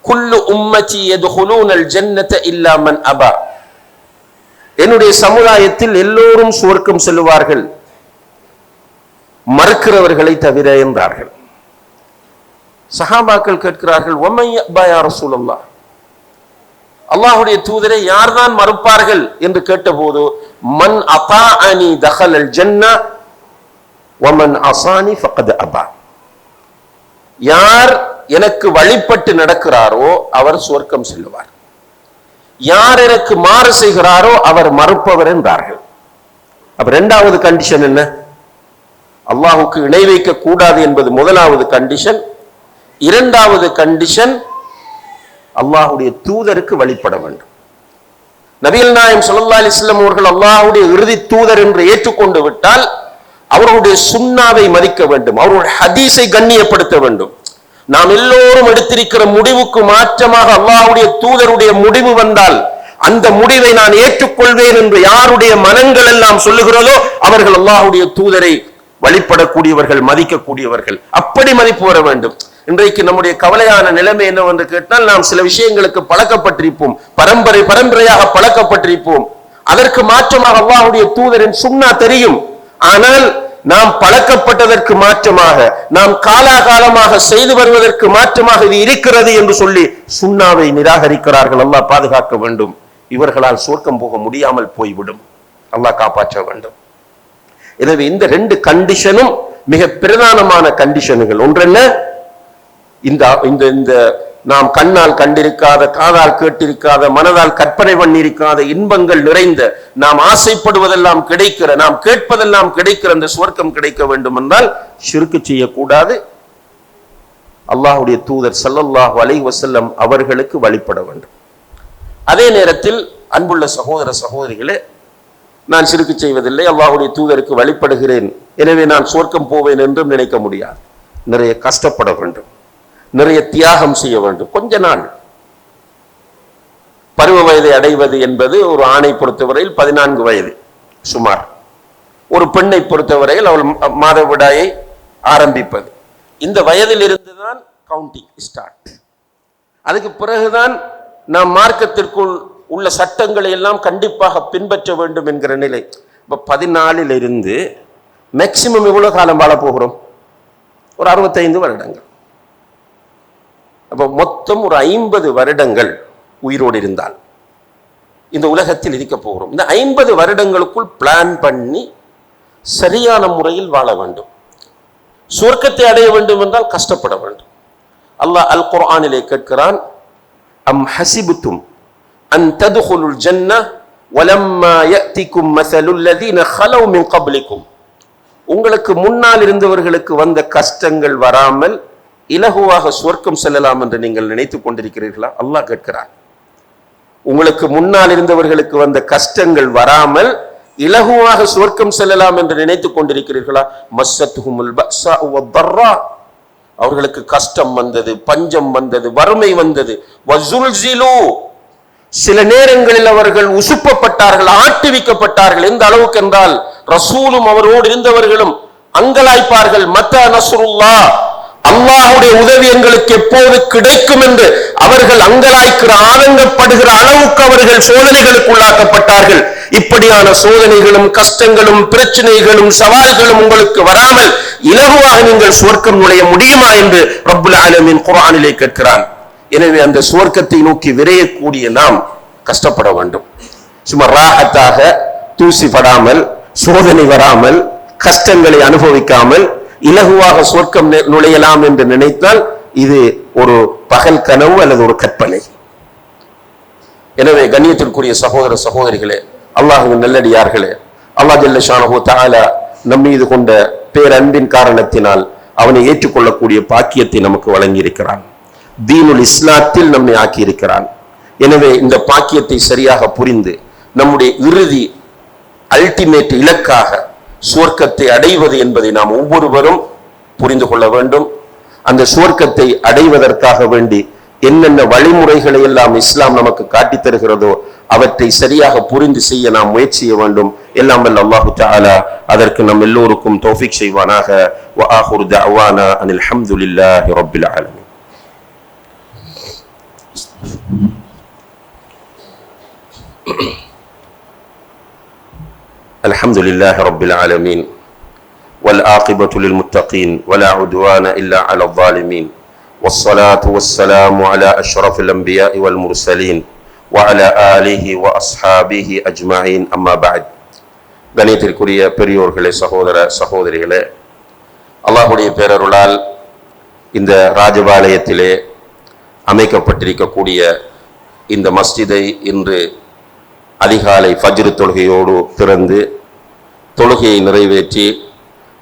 குல்லு உம்மதி யதுகுலூனல் ஜன்னத இல்லா மன் அபா, என்னுடைய சமுதாயத்தில் எல்லோரும் சுவர்க்கம் செல்லுவார்கள் மறுக்கிறவர்களை தவிர என்றார்கள். சஹாபாக்கள் கேட்கிறார்கள், வமன் யபா யா ரசூலல்லாஹ், அல்லாஹ்வுடைய தூதரை யார்தான் மறுப்பார்கள் என்று கேட்டபோது, மன் அதாஅனி தஹலல் ஜன்னah வமன் அஸானி ஃபக்கத் அபா, யார் எனக்கு வழிபட்டு நடக்கிறாரோ அவர் சுவர்க்கம் செல்லுவார், யார் எனக்கு மாறு செய்கிறாரோ அவர் மறுப்பவர் என்றார்கள். அப்ப இரண்டாவது கண்டிஷன் என்ன? அல்லாஹுக்கு இணை வைக்க கூடாது என்பது முதலாவது கண்டிஷன். இரண்டாவது கண்டிஷன், அல்லாஹுடைய தூதருக்கு வழிபட வேண்டும். நபிகள் நாயகம் ஸல்லல்லாஹு அலைஹி வஸல்லம் அவர்கள் அல்லாஹ்வுடைய இறுதி தூதர் என்று ஏற்றுக்கொண்டு விட்டால் அவருடைய சுன்னாவை மதிக்க வேண்டும், அவருடைய ஹதீஸை கண்ணியப்படுத்த வேண்டும். நாம் எல்லோரும் எடுத்திருக்கிற முடிவுக்கு மாற்றமாக அல்லாஹ்வுடைய தூதருடைய முடிவு வந்தால் அந்த முடிவை நான் ஏற்றுக்கொள்வேன் என்று யாருடைய மனங்கள் எல்லாம் சொல்லுகிறதோ அவர்கள் அல்லாஹ்வுடைய தூதரை வழிபடக்கூடியவர்கள், மதிக்கக்கூடியவர்கள். அப்படி மதிப்பு வர வேண்டும். இன்றைக்கு நம்முடைய கவலையான நிலைமை என்னவென்று கேட்டால், நாம் சில விஷயங்களுக்கு பழக்கப்பட்டிருப்போம், பரம்பரையாக பழக்கப்பட்டிருப்போம். அதற்கு மாற்றமாக அல்லாஹ்வுடைய தூதரின் சுன்னா தெரியும். ஆனால் நாம் பழக்கப்பட்டதற்கு மாற்றமாக, நாம் காலாகாலமாக செய்து வருவதற்கு மாற்றமாக இது இருக்கிறது என்று சொல்லி சுன்னாவை நிராகரிக்கிறார்கள். அல்லாஹ் பாதுகாக்க வேண்டும். இவர்களால் சொர்க்கம் போக முடியாமல் போய்விடும். அல்லாஹ் காப்பாற்ற வேண்டும். எனவே இந்த ரெண்டு கண்டிஷனும் மிக பிரதானமான கண்டிஷன்கள். ஒன்று என்ன? இந்த நாம் கண்ணால் கண்டிருக்காத, காதால் கேட்டிருக்காத, மனதால் கற்பனை பண்ணியிருக்காத இன்பங்கள் நிறைந்த, நாம் ஆசைப்படுவதெல்லாம் கிடைக்கிற, நாம் கேட்பதெல்லாம் கிடைக்கிற அந்த சுவர்க்கம் கிடைக்க வேண்டும் என்றால் ஷிர்க் செய்யக்கூடாது. அல்லாஹ்வுடைய தூதர் ஸல்லல்லாஹு அலைஹி வஸல்லம் அவர்களுக்கு வழிபட வேண்டும். அதே நேரத்தில் அன்புள்ள சகோதர சகோதரிகளே, நான் ஷிர்க் செய்வதில்லை, அல்லாஹ்வுடைய தூதருக்கு வழிபடுகிறேன், எனவே நான் சுவர்க்கம் போவேன் என்றும் நினைக்க முடியாது. நிறைய கஷ்டப்பட வேண்டும், நிறைய தியாகம் செய்ய வேண்டும். கொஞ்ச நாள் பருவ வயதை அடைவது என்பது ஒரு ஆணை பொறுத்தவரையில் 14 வயது சுமார். ஒரு பெண்ணை பொறுத்தவரையில் அவள் மாதவிடாயை ஆரம்பிப்பது. இந்த வயதில் இருந்துதான் கவுண்டிங் ஸ்டார்ட். அதுக்கு பிறகுதான் நாம் மார்க்கத்திற்குள் உள்ள சட்டங்களை எல்லாம் கண்டிப்பாக பின்பற்ற வேண்டும் என்கிற நிலை. இப்ப 14 இருந்து மேக்சிமம் எவ்வளவு காலம் வாழ போகிறோம்? ஒரு 65 வருடங்கள். அப்ப மொத்தம் ஒரு 50 வருடங்கள் உயிரோடு இருந்தால் இந்த உலகத்தில் இருக்க போகிறோம். இந்த 50 வருடங்களுக்குள் பிளான் பண்ணி சரியான முறையில் வாழ வேண்டும். சுவர்க்கத்தை அடைய வேண்டும் என்றால் கஷ்டப்பட வேண்டும். அல்லாஹ் அல் குர்ஆனிலே கேட்கிறான், அம் ஹசிபுத்தும் அன் ததுகுலுல் ஜன்னஹ் வலம்மா யஅதிகும் மஸலுல் லதீன ஹலவ் மின் கப்லிகும். உங்களுக்கு முன்னால் இருந்தவர்களுக்கு வந்த கஷ்டங்கள் வராமல் இலகுவாக சுவர்க்கம் செல்லலாம் என்று நீங்கள் நினைத்துக் கொண்டிருக்கிறீர்களா? அல்லாஹ் கேட்கிறான். உங்களுக்கு முன்னால் இருந்தவர்களுக்கு வந்த கஷ்டங்கள் வராமல் இலகுவாக சுவர்க்கம் செல்லலாம் என்று நினைத்துக் கொண்டிருக்கிறீர்களா? மஸ்ஸத்துஹுமுல் பஸா வத்தர்ரா, அவர்களுக்கு கஷ்டம் வந்தது, பஞ்சம் வந்தது, வறுமை வந்தது. வஸுல்ஸிலு, சில நேரங்களில் அவர்கள் உசுப்பப்பட்டார்கள், ஆட்டுவிக்கப்பட்டார்கள். எந்த அளவுக்கு என்றால் ரசூலும் அவரோடு இருந்தவர்களும் அங்கலாய்ப்பார்கள். மத்தா நஸ்ருல்லாஹ், அல்லாஹ்வுடைய உதவி எங்களுக்கு எப்போது கிடைக்கும் என்று அவர்கள் அங்கலாய்க்கிற, ஆனந்தப்படுகிற அளவுக்கு அவர்கள் சோதனைகளுக்கு உள்ளாக்கப்பட்டார்கள். இப்படியான சோதனைகளும் கஷ்டங்களும் பிரச்சனைகளும் சவால்களும் உங்களுக்கு வராமல் இலகுவாக நீங்கள் சுவர்க்கம் நுழைய முடியுமா என்று ரப்புல் ஆலமீன் குர்ஆனிலே கேட்கிறான். எனவே அந்த சுவர்க்கத்தை நோக்கி விரையக்கூடிய நாம் கஷ்டப்பட வேண்டும். சும்மா ராஹத்தாக தூசி படாமல், சோதனை வராமல், கஷ்டங்களை அனுபவிக்காமல் இலகுவாக சுவர்க்கம் நுழையலாம் என்று நினைத்தால் இது ஒரு பகல் கனவு அல்லது ஒரு கற்பனை. எனவே கண்ணியத்திற்குரிய சகோதர சகோதரிகளே, அல்லாஹ்வின் நல்லடியார்களே, அல்லாஹ் ஜல்ல ஷானஹு தஆலா நம் மீது கொண்ட பேரன்பின் காரணத்தினால் அவனை ஏற்றுக்கொள்ளக்கூடிய பாக்கியத்தை நமக்கு வழங்கி இருக்கிறான். தீனுல் இஸ்லாத்தில் நம்மை ஆக்கி இருக்கிறான். எனவே இந்த பாக்கியத்தை சரியாக புரிந்து நம்முடைய இறுதி அல்டிமேட் இலக்காக சுவர்க்கத்தை அடைவது என்பதை நாம் ஒவ்வொருவரும் புரிந்து கொள்ள வேண்டும். அந்த சுவர்க்கத்தை அடைவதற்காக வேண்டி என்னென்ன வழிமுறைகளை எல்லாம் இஸ்லாம் நமக்கு காட்டித் தருகிறதோ அவற்றை சரியாக புரிந்து செய்ய நாம் முயற்சி செய்ய வேண்டும். எல்லாம் வல்ல அல்லாஹு தஆலா அதற்கு நம் எல்லோருக்கும் தௌஃபீக் செய்வானாக. வ ஆகிரு தஅவானா அனில் ஹம்துலில்லாஹி ரப்பில் ஆலமீன். الحمد لله رب العالمين والعاقبة للمتقين ولا عدوان إلا على الظالمين والصلاة والسلام على أشرف الأنبياء والمرسلين وعلى آله وأصحابه أجمعين أما بعد. கணியத்திற்குரிய பெரியோர்களே, சகோதர சகோதரிகளே, அல்லாஹ்வுடைய பேரருளால் இந்த ராஜபாளையத்திலே அமைக்கப்பட்டிருக்கக்கூடிய இந்த மஸ்ஜிதை இன்று அதிகாலை ஃபஜ்ர் தொழுகையோடு திறந்து தொழுகையை நிறைவேற்றி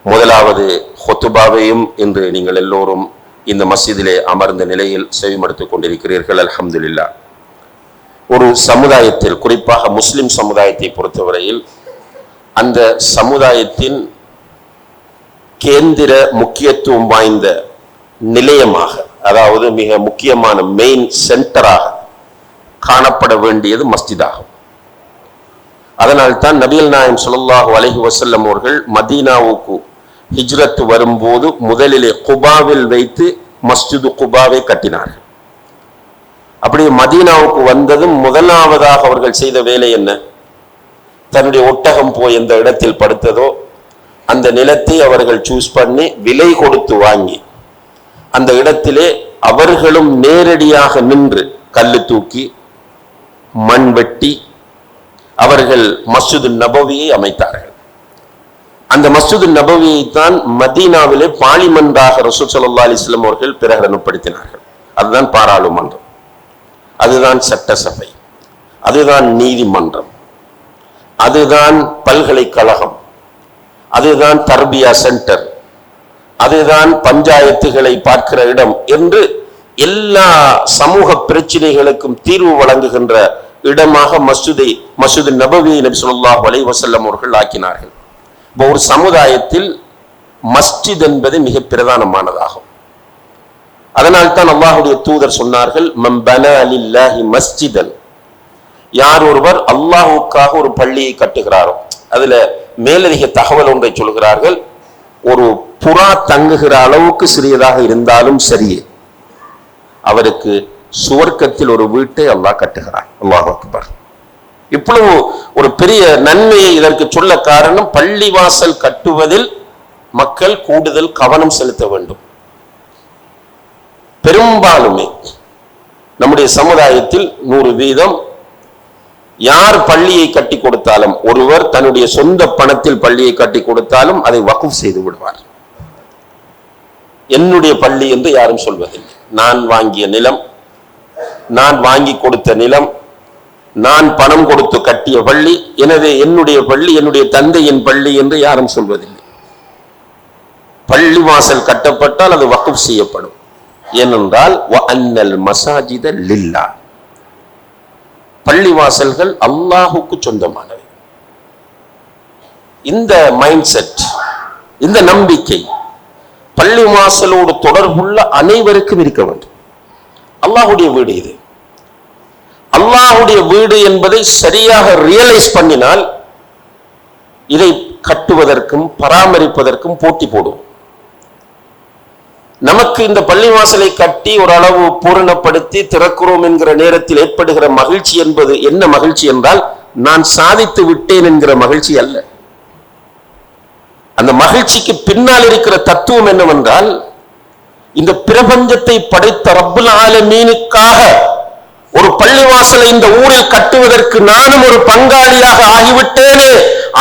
முதலாவது ஹுத்பாவையும் இன்று நீங்கள் எல்லோரும் இந்த மஸ்ஜிதிலே அமர்ந்த நிலையில் செவிமடுத்துக் கொண்டிருக்கிறீர்கள். அல்ஹம்துலில்லாஹ். ஒரு சமுதாயத்தில், குறிப்பாக முஸ்லிம் சமுதாயத்தை பொறுத்தவரையில் அந்த சமுதாயத்தின் கேந்திர முக்கியத்துவம் வாய்ந்த நிலையமாக, அதாவது மிக முக்கியமான மெயின் சென்டராக காணப்பட வேண்டியது மஸ்ஜிதாகும். அதனால்தான் நபிகள் நாயகம் ஸல்லல்லாஹு அலைஹி வஸல்லம் அவர்கள் மதீனாவுக்கு ஹிஜ்ரத் வரும்போது முதலிலே குபாவில் வைத்து மஸ்ஜிது குபாவை கட்டினார்கள். அப்படியே மதீனாவுக்கு வந்ததும் முதலாவதாக அவர்கள் செய்த வேலை என்ன? தன்னுடைய ஒட்டகம் போய் எந்த இடத்தில் படுத்ததோ அந்த நிலத்தை அவர்கள் சூஸ் பண்ணி விலை கொடுத்து வாங்கி அந்த இடத்திலே அவர்களும் நேரடியாக நின்று கல்லு தூக்கி மண் வெட்டி அவர்கள் மஸ்ஜிது நபவியை அமைத்தார்கள். அந்த மஸ்ஜிது நபவியை தான் மதீனாவிலே பார்லிமெண்டாக ரசூல் ஸல்லல்லாஹு அலைஹி வஸல்லம் அவர்கள் பிரகடனப்படுத்தினார்கள். அதுதான் பாராளுமன்றம், அதுதான் சட்டசபை, அதுதான் நீதிமன்றம், அதுதான் பல்கலைக்கழகம், அதுதான் தர்பியா சென்டர், அதுதான் பஞ்சாயத்துகளை பார்க்கிற இடம் என்று எல்லா சமூக பிரச்சனைகளுக்கும் தீர்வு வழங்குகின்ற இடமாக மஸ்ஜிது நபவியை நபி ஸல்லல்லாஹு அலைஹி வஸல்லம் அவர்கள் ஆக்கினார்கள். ஒரு சமுதாயத்தில் மஸ்ஜித் என்பது மிக பிரதானமானதாகும். அதனால் தான் அல்லாஹ்வுடைய தூதர் சொன்னார்கள், மன் பனா லில்லாஹி மஸ்ஜிதன், யார் ஒருவர் அல்லாஹ்வுக்காக ஒரு பள்ளியை கட்டுகிறாரோ, அதுல மேலதிக தகவல் ஒன்றை சொல்கிறார்கள், ஒரு புறா தங்குகிற அளவுக்கு சிறியதாக இருந்தாலும் சரியே அவருக்கு சுவர்க்கத்தில் ஒரு வீட்டை அல்லாஹ் கட்டுகிறார். அல்லாஹ் அக்பர். இவ்வளவு ஒரு பெரிய நன்மையை இதற்கு சொல்ல காரணம், பள்ளிவாசல் கட்டுவதில் மக்கள் கூடுதல் கவனம் செலுத்த வேண்டும். பெரும்பாலுமே நம்முடைய சமுதாயத்தில் 100% யார் பள்ளியை கட்டி கொடுத்தாலும், ஒருவர் தன்னுடைய சொந்த பணத்தில் பள்ளியை கட்டி கொடுத்தாலும் அதை வக்ஃப் செய்து விடுவார். என்னுடைய பள்ளி என்று யாரும் சொல்வதில்லை. நான் வாங்கிய நிலம், நான் வாங்கி கொடுத்த நிலம், நான் பணம் கொடுத்து கட்டிய பள்ளி, எனவே என்னுடைய பள்ளி, என்னுடைய தந்தையின் பள்ளி என்று யாரும் சொல்வதில்லை. பள்ளி வாசல் கட்டப்பட்டால் அது வக்ஃப் செய்யப்படும். ஏனென்றால் வஅன்னல் மஸாஜித லில்லாஹ், பள்ளி வாசல்கள் அல்லாஹுக்கு சொந்தமானவை. இந்த மைண்ட் செட், இந்த நம்பிக்கை பள்ளி வாசலோடு தொடர்புள்ள அனைவருக்கும் இருக்க வேண்டும். அல்லாஹ்வுடைய வீடு இது. அல்லாஹ்வுடைய வீடு என்பதை சரியாக ரியலைஸ் பண்ணினால் இதை கட்டுவதற்கும் பராமரிப்பதற்கும் போட்டி போடும். நமக்கு இந்த பள்ளிவாசலை கட்டி ஓரளவு பூரணப்படுத்தி திறக்கிறோம் என்கிற நேரத்தில் ஏற்படுகிற மகிழ்ச்சி என்பது என்ன மகிழ்ச்சி என்றால், நான் சாதித்து விட்டேன் என்கிற மகிழ்ச்சி அல்ல. அந்த மகிழ்ச்சிக்கு பின்னால் இருக்கிற தத்துவம் என்னவென்றால், இந்த பிரபஞ்சத்தை படைத்த ரப்புல் ஆலமீனுக்காக ஒரு பள்ளிவாசலை இந்த ஊரில் கட்டுவதற்கு நானும் ஒரு பங்காளியாக ஆகிவிட்டேனே,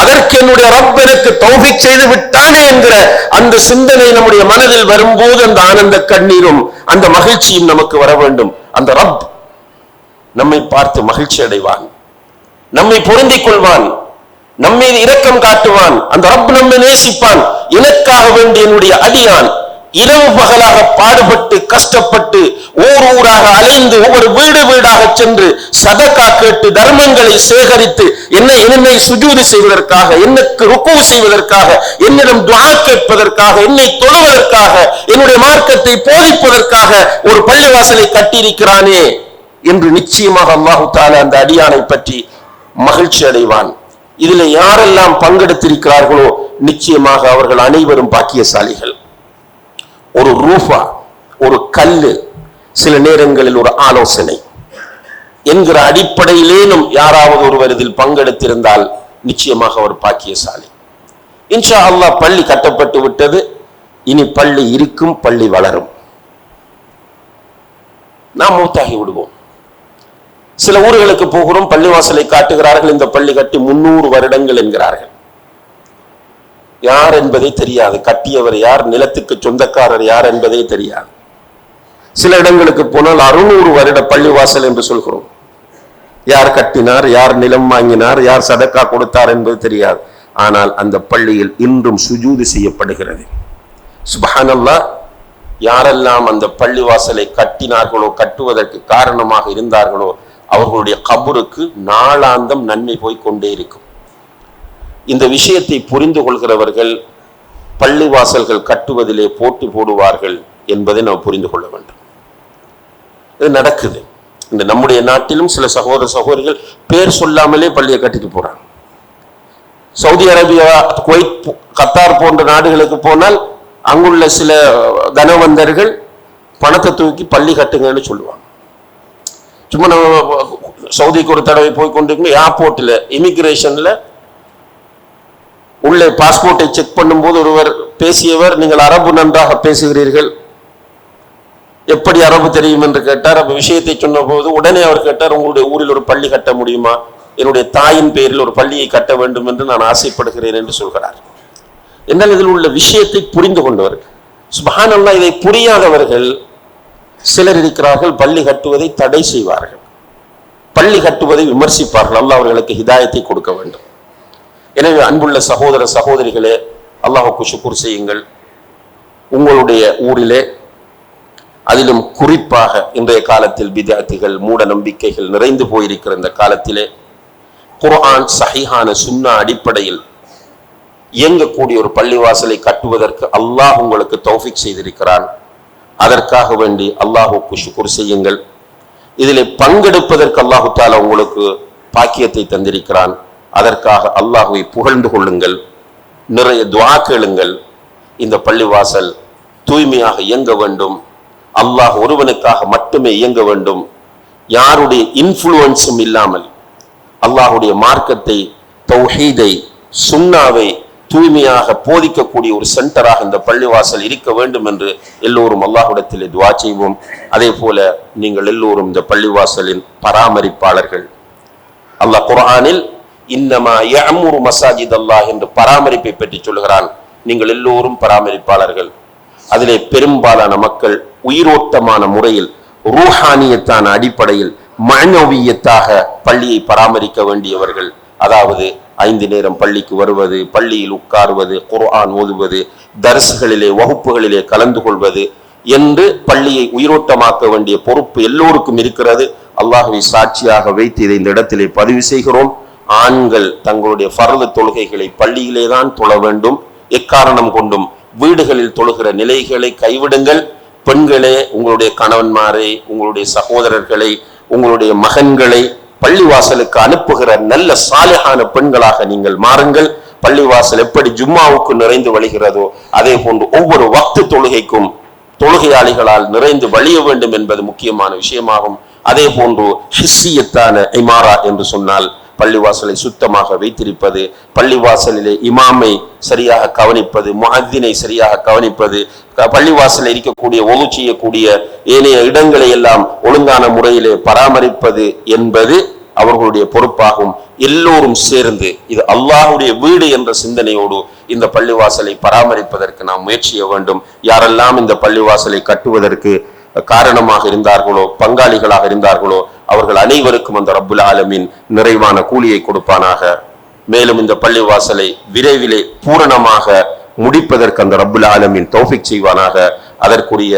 அதற்கு என்னுடைய ரப் எனக்கு தௌஃபீக் செய்து விட்டானே என்கிற அந்த சிந்தனை நம்முடைய மனதில் வரும்போது அந்த ஆனந்த கண்ணீரும் அந்த மகிழ்ச்சியும் நமக்கு வர வேண்டும். அந்த ரப் நம்மை பார்த்து மகிழ்ச்சி அடைவான், நம்மை பொருந்திக் கொள்வான், நம்மீது இரக்கம் காட்டுவான். அந்த ரப் நம்மை நேசிப்பான். எனக்காக வேண்டி என்னுடைய அடியான் இரவு பகலாக பாடுபட்டு கஷ்டப்பட்டு ஊர் ஊராக அலைந்து ஒவ்வொரு வீடு வீடாக சென்று சதகா கேட்டு தர்மங்களை சேகரித்து என்னை சுஜூது செய்வதற்காக, எனக்கு ருக்கு செய்வதற்காக, என்னிடம் துஆ கேட்பதற்காக, என்னை தொழுவதற்காக, என்னுடைய மார்க்கத்தை போதிப்பதற்காக ஒரு பள்ளிவாசலை கட்டியிருக்கிறானே என்று நிச்சயமாக அல்லாஹ் தஆலா அந்த அடியானை பற்றி மகிழ்ச்சி அடைவான். இதில் யாரெல்லாம் பங்கெடுத்திருக்கிறார்களோ நிச்சயமாக அவர்கள் அனைவரும் பாக்கியசாலிகள். ஒரு ரூஃபா, ஒரு கல்லு, சில நேரங்களில் ஒரு ஆலோசனை என்கிற அடிப்படையிலேனும் யாராவது ஒருவர் இதில் பங்கெடுத்திருந்தால் நிச்சயமாக ஒரு பாக்கியசாலி. இன்ஷா அல்லாஹ் பள்ளி கட்டப்பட்டு விட்டது, இனி பள்ளி இருக்கும், பள்ளி வளரும். நாம் மூத்தாகி விடுவோம். சில ஊர்களுக்கு போகிறோம், பள்ளிவாசலை காட்டுகிறார்கள், இந்த பள்ளி கட்டி 300 வருடங்கள் என்கிறார்கள். யார் என்பதை தெரியாது, கட்டியவர் யார், நிலத்துக்கு சொந்தக்காரர் யார் என்பதே தெரியாது. சில இடங்களுக்கு போனால் 600 வருட பள்ளிவாசல் என்று சொல்கிறோம். யார் கட்டினார், யார் நிலம் வாங்கினார், யார் சதக்கா கொடுத்தார் என்பது தெரியாது. ஆனால் அந்த பள்ளியில் இன்றும் சுஜூது செய்யப்படுகிறது. சுப்ஹானல்லாஹ். யாரெல்லாம் அந்த பள்ளிவாசலை கட்டினார்களோ, கட்டுவதற்கு காரணமாக இருந்தார்களோ, அவர்களுடைய கபருக்கு நாளாந்தம் நன்மை போய் கொண்டே இருக்கும். இந்த விஷயத்தை புரிந்து கொள்கிறவர்கள் பள்ளிவாசல்கள் கட்டுவதிலே போட்டி போடுவார்கள் என்பதை நாம் புரிந்து கொள்ள வேண்டும். இது நடக்குது. இந்த நம்முடைய நாட்டிலும் சில சகோதர சகோதரிகள் பேர் சொல்லாமலே பள்ளியை கட்டிட்டு போறாங்க. சவுதி அரேபியா, குவைத், கத்தார் போன்ற நாடுகளுக்கு போனால் அங்குள்ள சில தனவந்தர்கள் பணத்தை தூக்கி பள்ளி கட்டுங்கன்னு சொல்லுவாங்க. சும்மா நம்ம சவுதிக்கு ஒரு தடவை போய் கொண்டிருக்கும் ஏர்போர்ட்ல இமிகிரேஷன்ல உள்ளே பாஸ்போர்ட்டை செக் பண்ணும்போது ஒருவர் பேசியவர், நீங்கள் அரபு நன்றாக பேசுகிறீர்கள், எப்படி அரபு தெரியும் என்று கேட்டார். அப்ப விஷயத்தை சொன்ன போது உடனே அவர் கேட்டார், உங்களுடைய ஊரில் ஒரு பள்ளி கட்ட முடியுமா? என்னுடைய தாயின் பெயரில் ஒரு பள்ளியை கட்ட வேண்டும் என்று நான் ஆசைப்படுகிறேன் என்று சொல்கிறார். என்றால் இதில் உள்ள விஷயத்தை புரிந்து கொண்டவர்கள். சுப்ஹானல்லாஹ், இதை புரியாதவர்கள் சிலர் இருக்கிறார்கள். பள்ளி கட்டுவதை தடை செய்வார்கள், பள்ளி கட்டுவதை விமர்சிப்பார்கள். அல்லாஹ் அவர்களுக்கு ஹிதாயத்தை கொடுக்க வேண்டும். எனவே அன்புள்ள சகோதர சகோதரிகளே, அல்லாஹ்வுக்கு ஷுக்ர் செய்யுங்கள். உங்களுடைய ஊரிலே, அதிலும் குறிப்பாக இன்றைய காலத்தில் பித்அத்துகள், மூட நம்பிக்கைகள் நிறைந்து போயிருக்கிற இந்த காலத்திலே குர்ஆன் சஹீஹான சுன்னா அடிப்படையில் இயங்கக்கூடிய ஒரு பள்ளிவாசலை கட்டுவதற்கு அல்லாஹ் உங்களுக்கு தௌஃபீக் செய்திருக்கிறான். அதற்காக வேண்டி அல்லாஹ்வுக்கு ஷுக்ர் செய்யுங்கள். இதிலே பங்கெடுப்பதற்கு அல்லாஹு தஆலா உங்களுக்கு பாக்கியத்தை தந்திருக்கிறான். அதற்காக அல்லாஹ்வை புகழ்ந்து கொள்ளுங்கள், நிறைய துஆ கேளுங்கள். இந்த பள்ளிவாசல் தூய்மையாக இயங்க வேண்டும், அல்லாஹ் ஒருவனுக்காக மட்டுமே இயங்க வேண்டும், யாருடைய இன்ஃப்ளூயன்ஸும் இல்லாமல் அல்லாஹுடைய மார்க்கத்தை, தௌஹீதை, சுன்னாவை தூய்மையாக போதிக்கக்கூடிய ஒரு சென்டராக இந்த பள்ளிவாசல் இருக்க வேண்டும் என்று எல்லோரும் அல்லாஹ்விடத்தில் துஆ செய்வோம். அதே போல நீங்கள் எல்லோரும் இந்த பள்ளிவாசலின் பராமரிப்பாளர்கள். அல்லாஹ் குர்ஆனில் இன்னமா யஅமுரு மசாஜித் அல்லாஹ் என்று பராமரிப்பை பற்றி சொல்கிறான். நீங்கள் எல்லோரும் பராமரிப்பாளர்கள். அதிலே பெரும்பாலான மக்கள் உயிரோட்டமான முறையில், ரூஹானியத்தான அடிப்படையில், மஅனவியத்தாக பள்ளியை பராமரிக்க வேண்டியவர்கள். அதாவது 5 நேரம் பள்ளிக்கு வருவது, பள்ளியில் உட்காருவது, குர்ஆன் ஓதுவது, தர்ஸ்களிலே வகுப்புகளிலே கலந்து கொள்வது என்று பள்ளியை உயிரோட்டமாக்க வேண்டிய பொறுப்பு எல்லோருக்கும் இருக்கிறது. அல்லாஹ்வை சாட்சியாக வைத்து இதை இந்த இடத்திலே பதிவு செய்கிறோம். ஆண்கள் தங்களுடைய ஃபர்து தொழுகைகளை பள்ளியிலே தான் தொழ வேண்டும். எக்காரணம் கொண்டும் வீடுகளில் தொழுகிற நிலைகளை கைவிடுங்கள். பெண்களே, உங்களுடைய கணவன்மாரை, உங்களுடைய சகோதரர்களை, உங்களுடைய மகன்களை பள்ளிவாசலுக்கு அனுப்புகிற நல்ல சாலிஹான பெண்களாக நீங்கள் மாறுங்கள். பள்ளிவாசல் எப்படி ஜும்மாவுக்கு நிறைந்து வழிகிறதோ அதே போன்று ஒவ்வொரு வக்து தொழுகைக்கும் தொழுகையாளிகளால் நிறைந்து வழிய வேண்டும் என்பது முக்கியமான விஷயமாகும். அதே போன்று ஹிஸ்ஸியத்தான இமாரா என்று சொன்னால் பள்ளிவாசலை சுத்தமாக வைத்திருப்பது, பள்ளிவாசலிலே இமாமை சரியாக கவனிப்பது, முஅத்தினை சரியாக கவனிப்பது, பள்ளிவாசலில் இருக்கக்கூடிய ஒது செய்யக்கூடிய ஏனைய இடங்களை எல்லாம் ஒழுங்கான முறையிலே பராமரிப்பது என்பது அவர்களுடைய பொறுப்பாகும். எல்லோரும் சேர்ந்து இது அல்லாஹ்வுடைய வீடு என்ற சிந்தனையோடு இந்த பள்ளிவாசலை பராமரிப்பதற்கு நாம் முயற்சிய வேண்டும். யாரெல்லாம் இந்த பள்ளிவாசலை கட்டுவதற்கு காரணமாக இருந்தார்களோ, பங்காளிகளாக இருந்தார்களோ, அவர்கள் அனைவருக்கும் அந்த ரப்புல் ஆலமீன் நிறைவான கூலியை கொடுப்பானாக. மேலும் இந்த பள்ளிவாசலை விரைவிலே பூரணமாக முடிப்பதற்கு அந்த ரப்புல் ஆலமீன் தௌஃபீக் செய்வானாக. அதற்குரிய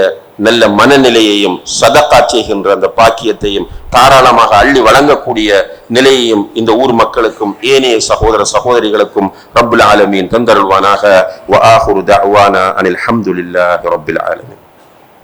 நல்ல மனநிலையையும் சதகா செய்கின்ற அந்த பாக்கியத்தையும் தாராளமாக அள்ளி வழங்கக்கூடிய நிலையையும் இந்த ஊர் மக்களுக்கும் ஏனைய சகோதர சகோதரிகளுக்கும் ரப்புல் ஆலமீன் தந்தருள்வானாக. வ ஆஹிரு தஅவானா அனில் ஹம்துலில்லாஹி ரப்பில் ஆலமீன்.